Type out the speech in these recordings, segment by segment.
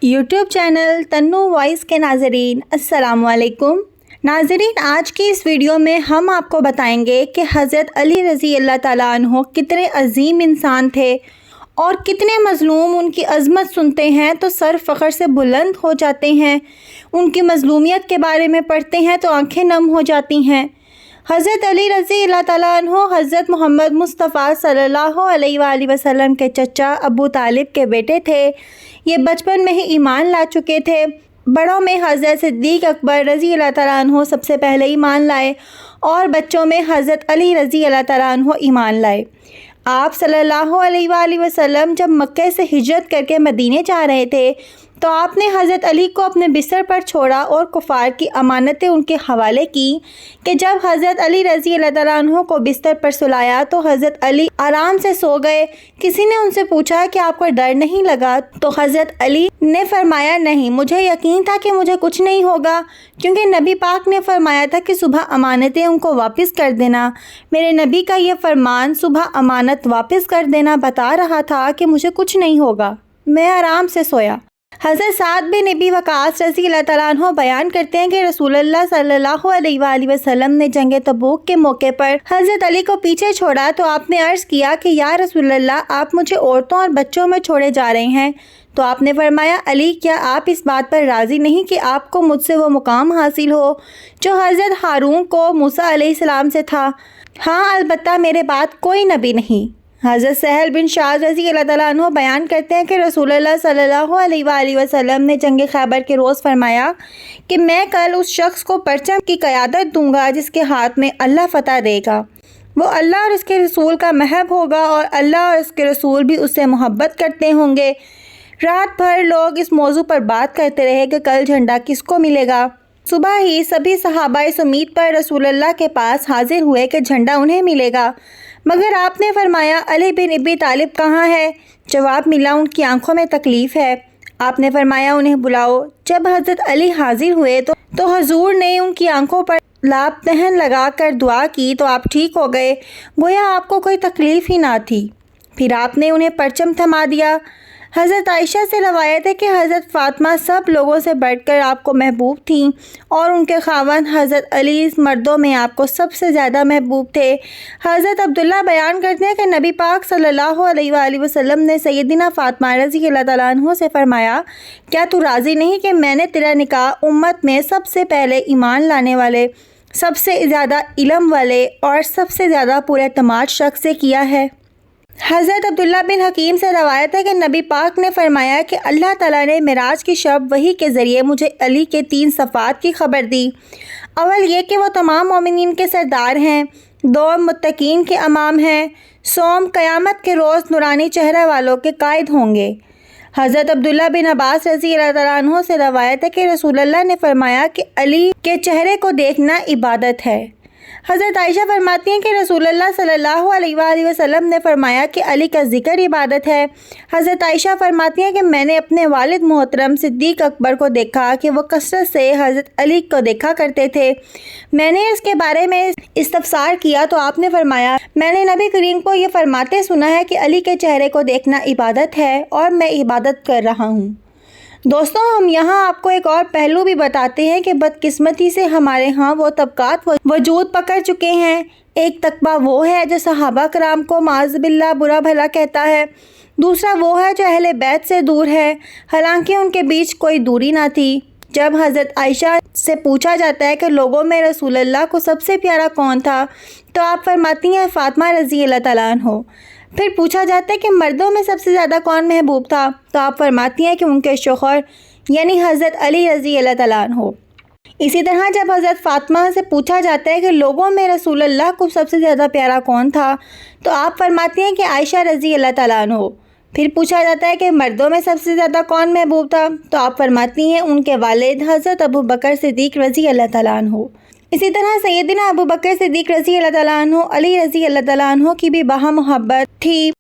YouTube channel Tannu voice के नाज़रीन अस्सलाम वालेकुम। नाज़रीन, आज की इस वीडियो में हम आपको बताएंगे कि हज़रत अली रज़ी अल्लाह ताला अन्हो कितने अजीम इंसान थे और कितने मज़लूम उनकी अज़मत सुनते हैं तो सर फ़ख्र से बुलंद हो जाते हैं। उनकी मज़लूमियत के बारे में पढ़ते हैं तो आँखें नम हो जाती हैं। हज़रत अली रज़ी अल्लाह ताला अन्हो हज़रत मोहम्मद मुस्तफ़ा सल्लल्लाहु अलैहि वसल्लम के चचा अबू तालिब के बेटे थे। ये बचपन में ही ईमान ला चुके थे। बड़ों में हज़रत सिद्दीक़ अकबर रज़ी अल्लाह ताला अन्हो सबसे पहले ईमान लाए और बच्चों में हज़रत अली रज़ी अल्लाह ताला अन्हो ईमान लाए। आप सल्लल्लाहु अलैहि वसल्लम जब मक्के से हिजरत करके मदीने जा रहे थे तो आपने हज़रत अली को अपने बिस्तर पर छोड़ा और कुफ़ार की अमानतें उनके हवाले की कि जब हज़रत अली रज़ी अल्लाह ताला अन्हो को बिस्तर पर सुलाया तो हज़रत अली आराम से सो गए। किसी ने उनसे पूछा कि आपको डर नहीं लगा, तो हज़रत अली ने फरमाया नहीं, मुझे यकीन था कि मुझे कुछ नहीं होगा, क्योंकि नबी पाक ने फरमाया था कि सुबह अमानतें उनको वापस कर देना। मेरे नबी का ये फरमान सुबह अमानत वापस कर देना बता रहा था कि मुझे कुछ नहीं होगा। मैं आराम से सोया। हज़रत साद बिन अबी वक़ास रज़ी अल्लाह ताला अन्हो बयान करते हैं कि रसूलुल्लाह सल्लल्लाहु अलैहि वसल्लम ने जंग तबूक के मौके पर हज़रत अली को पीछे छोड़ा तो आपने अर्ज़ किया कि या रसूलल्लाह, आप मुझे औरतों और बच्चों में छोड़े जा रहे हैं। तो आपने फरमाया, अली, क्या आप इस बात पर राज़ी नहीं कि आपको मुझसे वो मुकाम हासिल हो जो हज़रत हारून को मूसा अलैहिस्सलाम से था? हाँ, अलबत्ता मेरे बाद कोई नबी नहीं। हज़रत सहल बिन शाद रज़ी अल्लाह ताला अन्हो बयान करते हैं कि रसूलुल्लाह सल्लल्लाहु अलैहि वसल्लम ने जंग खैबर के रोज़ फरमाया कि मैं कल उस शख्स को परचम की क़यादत दूंगा जिसके हाथ में अल्लाह फ़तह देगा। वो अल्लाह और उसके रसूल का महब होगा और अल्लाह और उसके रसूल भी उससे मोहब्बत करते होंगे। रात भर लोग इस मौजू पर बात करते रहे कि कल झंडा किसको मिलेगा। सुबह ही सभी सहाबा इस उम्मीद पर रसूलुल्लाह के पास हाजिर हुए कि झंडा उन्हें मिलेगा, मगर आपने फरमाया, अली बिन अबी तालिब कहाँ है? जवाब मिला, उनकी आंखों में तकलीफ़ है। आपने फरमाया, उन्हें बुलाओ। जब हज़रत अली हाजिर हुए तो हजूर ने उनकी आंखों पर लाभ दहन लगा कर दुआ की तो आप ठीक हो गए, गोया आपको कोई तकलीफ़ ही ना थी। फिर आपने उन्हें परचम थमा दिया। हज़रत आयशा से रवायत है कि हज़रत फ़ातिमा सब लोगों से बढ़कर आपको महबूब थीं और उनके ख़ावंद हज़रत अली इस मर्दों में आपको सबसे ज़्यादा महबूब थे। हज़रत अब्दुल्ला बयान करते हैं कि नबी पाक सल्लल्लाहु अलैहि वसल्लम ने सैयदिना फ़ातिमा रज़ी अल्लाह ताला अन्हा से फ़रमाया, क्या तू राज़ी नहीं कि मैंने तेरा निकाह उम्मत में सबसे पहले ईमान लाने वाले, सबसे ज़्यादा इल्म वाले और सबसे ज़्यादा पुरएतमाद शख्स से किया है? हज़रत अब्दुल्ला बिन हकीम से रवायत है कि नबी पाक ने फरमाया कि अल्लाह ताला ने मिराज की शब वही के ज़रिए मुझे अली के 3 सफ़ात की खबर दी। अव्वल ये कि वो तमाम मोमिनीन के सरदार हैं, 2 मुत्तकीन के इमाम हैं, सोम क़यामत के रोज़ नूरानी चेहरा वालों के कायद होंगे। हज़रत अब्दुल्ला बिन अब्बास रज़ी अल्लाह ताला अन्हो से रवायत है कि रसूलुल्लाह ने फरमाया कि अली के चेहरे को देखना इबादत है। हज़रत आयशा फरमाती हैं कि रसूलुल्लाह सल्लल्लाहु अलैहि वसल्लम ने फरमाया कि अली का ज़िक्र इबादत है। हज़रत आयशा फरमाती हैं कि मैंने अपने वालिद मोहतरम सिद्दीक़ अकबर को देखा कि वह कसरत से हज़रत अली को देखा करते थे। मैंने इसके बारे में इस्तफ़सार किया तो आपने फरमाया, मैंने नबी करीम को ये फरमाते सुना है कि अली के चेहरे को देखना इबादत है और मैं इबादत कर रहा हूँ। दोस्तों, हम यहाँ आपको एक और पहलू भी बताते हैं कि बदकिस्मती से हमारे यहाँ वो तबकात वजूद पकड़ चुके हैं। एक तबका वो है जो सहाबा कराम को माज़बिल्लाह बुरा भला कहता है, दूसरा वो है जो अहले बैत से दूर है, हालांकि उनके बीच कोई दूरी ना थी। जब हज़रत आयशा से पूछा जाता है कि लोगों में रसूलुल्लाह को सबसे प्यारा कौन था, तो आप फरमाती हैं फ़ातिमा रज़ी अल्लाह ताला अन्हा। फिर पूछा जाता है कि मर्दों में सबसे ज़्यादा कौन महबूब था, तो आप फरमाती हैं कि उनके शौहर यानी हज़रत अली रज़ी अल्लाह ताला अन्हा। इसी तरह जब हज़रत फ़ातिमा से पूछा जाता है कि लोगों में रसूलुल्लाह को सबसे ज़्यादा प्यारा कौन था, तो आप फरमाती हैं कि आयशा रज़ी अल्लाह ताला अन्हा। फिर पूछा जाता है कि मर्दों में सबसे ज़्यादा कौन महबूब था, तो आप फरमाती हैं उनके वालिद हज़रत अबू बकर सिद्दीक़ रज़ी अल्लाह ताला अन्हा। इसी तरह सैयदना अबू बकर सिद्दीक़ रज़ी अल्लाह ताला अन्हु अली रज़ी अल्लाह ताला अन्हु की भी बाहा मोहब्बत थी।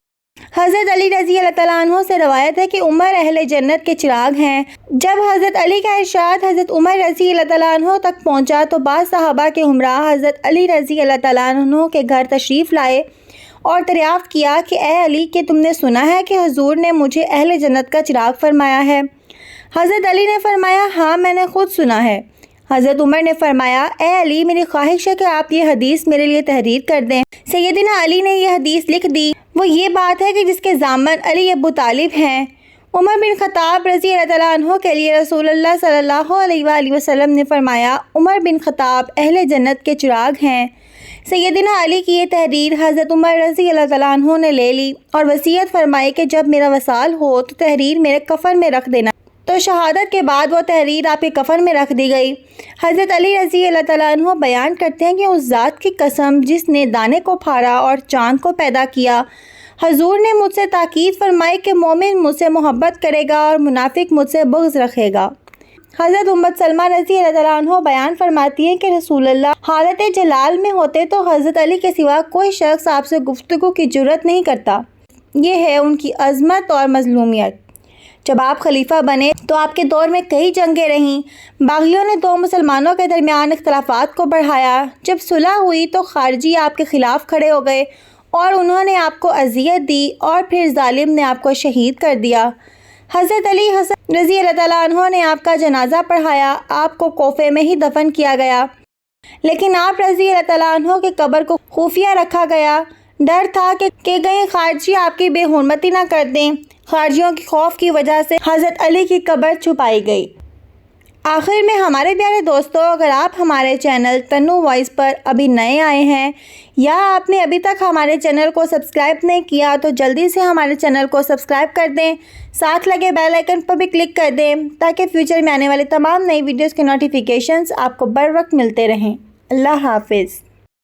हज़रत अली रज़ी अल्लाह ताला अन्हु से रवायत है कि उमर अहले जन्नत के चिराग हैं। जब हज़रत अली का इरशाद हज़रत उमर रज़ी अल्लाह ताला अन्हु तक पहुँचा तो बाज़ सहाबा के हमरा हज़रत अली रज़ी अल्लाह ताला अन्हु के घर तशरीफ़ लाए और दरियाफ़्त किया कि ए अली, के तुमने सुना है कि हुज़ूर ने मुझे अहले जन्नत का चिराग फरमाया है? حضرت علی نے فرمایا ہاں میں نے خود سنا ہے۔ حضرت عمر نے فرمایا اے علی میری خواہش ہے کہ آپ یہ حدیث میرے لیے تحریر کر دیں۔ سیدنا علی نے یہ حدیث لکھ دی۔ وہ یہ بات ہے کہ جس کے ضامن علی ابو طالب ہیں۔ عمر بن خطاب رضی اللہ تعالیٰ عنہ کے لیے رسول اللہ صلی اللہ علیہ وآلہ وسلم نے فرمایا عمر بن خطاب اہل جنت کے چراغ ہیں۔ سیدنا علی کی یہ تحریر حضرت عمر رضی اللہ تعالیٰ عنہ نے لے لی اور وصیت فرمائی کہ جب میرا وصال ہو تو تحریر میرے کفن میں رکھ دینا۔ تو شہادت کے بعد وہ تحریر آپ کے کفن میں رکھ دی گئی۔ حضرت علی رضی اللہ تعالیٰ عنہ بیان کرتے ہیں کہ اس ذات کی قسم جس نے دانے کو پھاڑا اور چاند کو پیدا کیا، حضور نے مجھ سے تاکید فرمائی کہ مومن مجھ سے محبت کرے گا اور منافق مجھ سے بغض رکھے گا۔ حضرت سلمہ رضی اللہ تعالیٰ عنہ بیان فرماتی ہیں کہ رسول اللہ حالت جلال میں ہوتے تو حضرت علی کے سوا کوئی شخص آپ سے گفتگو کی جرت نہیں کرتا۔ یہ ہے ان کی عظمت اور مظلومیت۔ جب آپ خلیفہ بنے تو آپ کے دور میں کئی جنگیں رہیں۔ باغیوں نے دو مسلمانوں کے درمیان اختلافات کو بڑھایا۔ جب صلح ہوئی تو خارجی آپ کے خلاف کھڑے ہو گئے اور انہوں نے آپ کو اذیت دی اور پھر ظالم نے آپ کو شہید کر دیا۔ حضرت علی حسن رضی اللہ تعالیٰ عنہ نے آپ کا جنازہ پڑھایا۔ آپ کو کوفے میں ہی دفن کیا گیا، لیکن آپ رضی اللہ تعالیٰ عنہ کے قبر کو خفیہ رکھا گیا۔ ڈر تھا کہ کہیں خارجی آپ کی بے حرمتی نہ کر دیں۔ خارجیوں کی خوف کی وجہ سے حضرت علی کی قبر چھپائی گئی۔ آخر میں ہمارے پیارے دوستو، اگر آپ ہمارے چینل تنو وائس پر ابھی نئے آئے ہیں یا آپ نے ابھی تک ہمارے چینل کو سبسکرائب نہیں کیا تو جلدی سے ہمارے چینل کو سبسکرائب کر دیں، ساتھ لگے بیل آئیکن پر بھی کلک کر دیں تاکہ فیوچر میں آنے والے تمام نئی ویڈیوز کے نوٹیفیکیشنز آپ کو بر وقت ملتے رہیں۔ اللہ حافظ۔